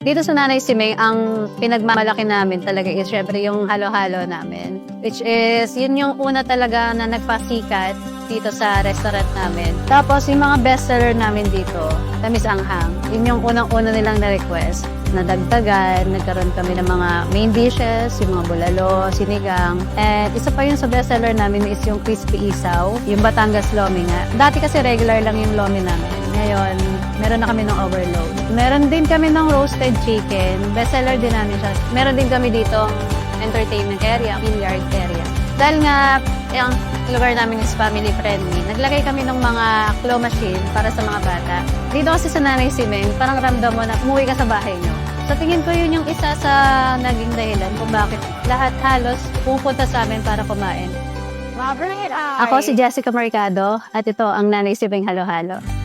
Dito sa Nanay Simeng, ang pinagmamalaki namin talaga is syempre yung halo-halo namin. Which is, yun yung una talaga na nagpasikat dito sa restaurant namin. Tapos, yung mga bestseller namin dito, tamis anghang. Yun yung unang-una nilang na-request. Nadagdagan, nagkaroon kami ng mga main dishes, yung mga bulalo, sinigang. And isa pa yun sa bestseller namin is yung crispy isaw, yung Batangas Lomi nga. Dati kasi regular lang yung Lomi namin. Ngayon, meron na kami ng overload. Meron din kami ng roasted chicken. Bestseller din namin siya. Meron din kami dito entertainment area, billiard area. Dahil nga, yung lugar namin is family friendly, naglagay kami ng mga claw machine para sa mga bata. Dito kasi sa Nanay Simeng, parang ramdam mo na umuwi ka sa bahay nyo. Sa tingin ko yun yung isa sa naging dahilan kung bakit lahat halos pupunta sa amin para kumain. Ako si Jessica Mercado at ito ang Nanay Simeng Halo-Halo.